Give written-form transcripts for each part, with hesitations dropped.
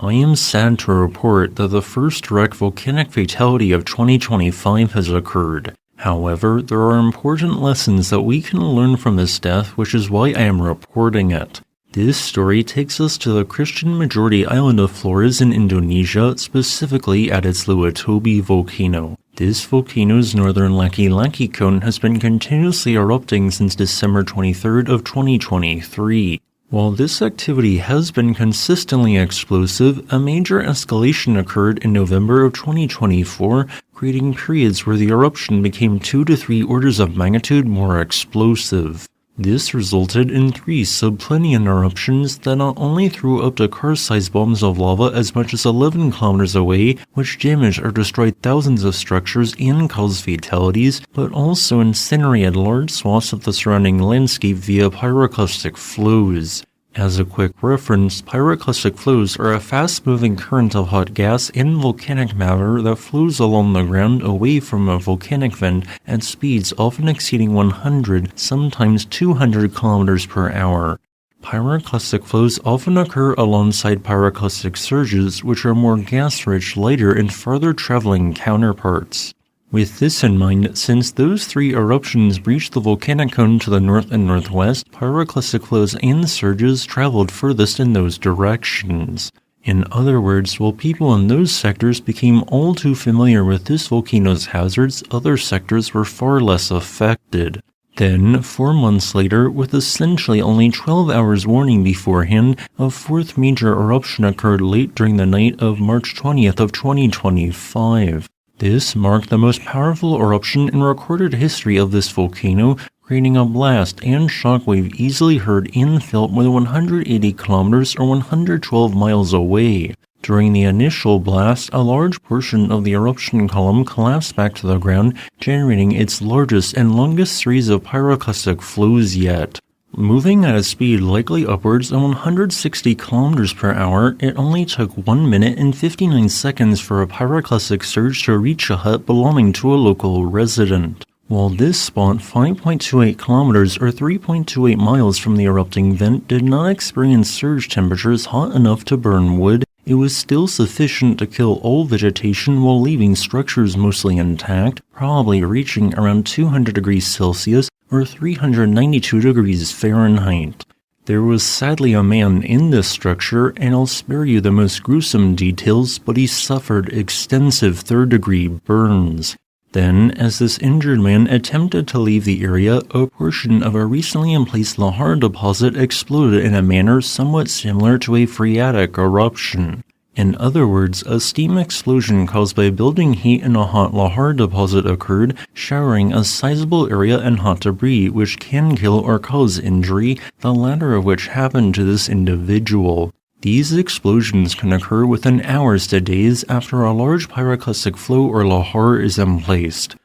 I am sad to report that the first direct volcanic fatality of 2025 has occurred. However, there are important lessons that we can learn from this death, which is why I am reporting it. This story takes us to the Christian-majority island of Flores in Indonesia, specifically at its Lewotobi Volcano. This volcano's northern Laki-Laki cone has been continuously erupting since December 23rd of 2023. While this activity has been consistently explosive, a major escalation occurred in November of 2024, creating periods where the eruption became 2 to 3 orders of magnitude more explosive. This resulted in 3 sub-plinian eruptions that not only threw up to car-sized bombs of lava as much as 11 kilometers away, which damaged or destroyed thousands of structures and caused fatalities, but also incinerated large swaths of the surrounding landscape via pyroclastic flows. As a quick reference, pyroclastic flows are a fast-moving current of hot gas and volcanic matter that flows along the ground away from a volcanic vent at speeds often exceeding 100, sometimes 200 kilometers per hour. Pyroclastic flows often occur alongside pyroclastic surges, which are more gas-rich, lighter, and farther-traveling counterparts. With this in mind, since those 3 eruptions breached the volcanic cone to the north and northwest, pyroclastic flows and surges traveled furthest in those directions. In other words, while people in those sectors became all too familiar with this volcano's hazards, other sectors were far less affected. Then, 4 months later, with essentially only 12 hours warning beforehand, a 4th major eruption occurred late during the night of March 20th of 2025. This marked the most powerful eruption in recorded history of this volcano, creating a blast and shockwave easily heard and felt more than 180 kilometers or 112 miles away. During the initial blast, a large portion of the eruption column collapsed back to the ground, generating its largest and longest series of pyroclastic flows yet. Moving at a speed likely upwards of 160 kilometers per hour, it only took 1 minute and 59 seconds for a pyroclastic surge to reach a hut belonging to a local resident. While this spot, 5.28 kilometers or 3.28 miles from the erupting vent, did not experience surge temperatures hot enough to burn wood, it was still sufficient to kill all vegetation while leaving structures mostly intact, probably reaching around 200 degrees Celsius or 392 degrees Fahrenheit. There was sadly a man in this structure, and I'll spare you the most gruesome details, but he suffered extensive 3rd-degree burns. Then, as this injured man attempted to leave the area, a portion of a recently in-place Lahar deposit exploded in a manner somewhat similar to a phreatic eruption. In other words, a steam explosion caused by building heat in a hot Lahar deposit occurred, showering a sizable area in hot debris which can kill or cause injury, the latter of which happened to this individual. These explosions can occur within hours to days after a large pyroclastic flow or Lahar is emplaced.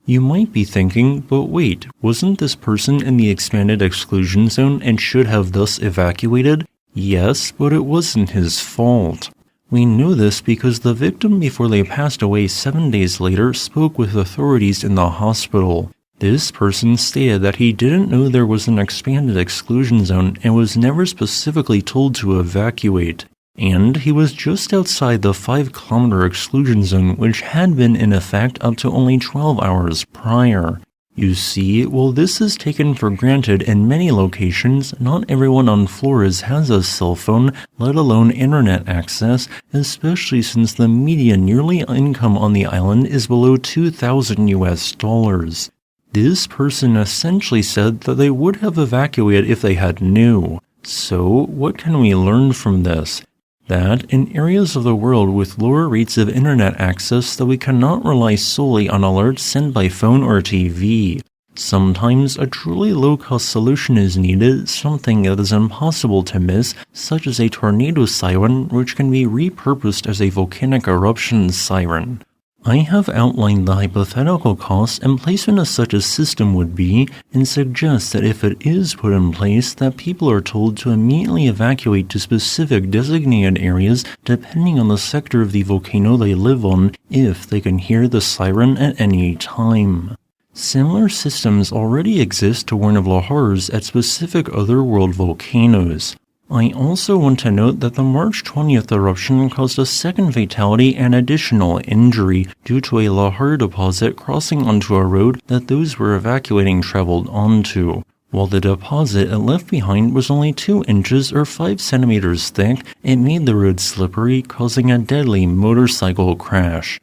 You might be thinking, but wait, wasn't this person in the expanded exclusion zone and should have thus evacuated? Yes, but it wasn't his fault. We know this because the victim, before they passed away 7 days later, spoke with authorities in the hospital. This person stated that he didn't know there was an expanded exclusion zone and was never specifically told to evacuate. And he was just outside the 5-kilometer exclusion zone, which had been in effect up to only 12 hours prior. You see, while this is taken for granted in many locations, not everyone on Flores has a cell phone, let alone internet access, especially since the median yearly income on the island is below $2,000. This person essentially said that they would have evacuated if they had knew. So, what can we learn from this? That in areas of the world with lower rates of internet access, that we cannot rely solely on alerts sent by phone or TV. Sometimes a truly low-cost solution is needed, something that is impossible to miss, such as a tornado siren which can be repurposed as a volcanic eruption siren. I have outlined the hypothetical costs and placement of such a system would be, and suggest that if it is put in place, that people are told to immediately evacuate to specific designated areas depending on the sector of the volcano they live on, if they can hear the siren at any time. Similar systems already exist to warn of lahars at specific other world volcanoes. I also want to note that the March 20th eruption caused a second fatality and additional injury due to a Lahar deposit crossing onto a road that those who were evacuating traveled onto. While the deposit it left behind was only 2 inches or 5 centimeters thick, it made the road slippery, causing a deadly motorcycle crash.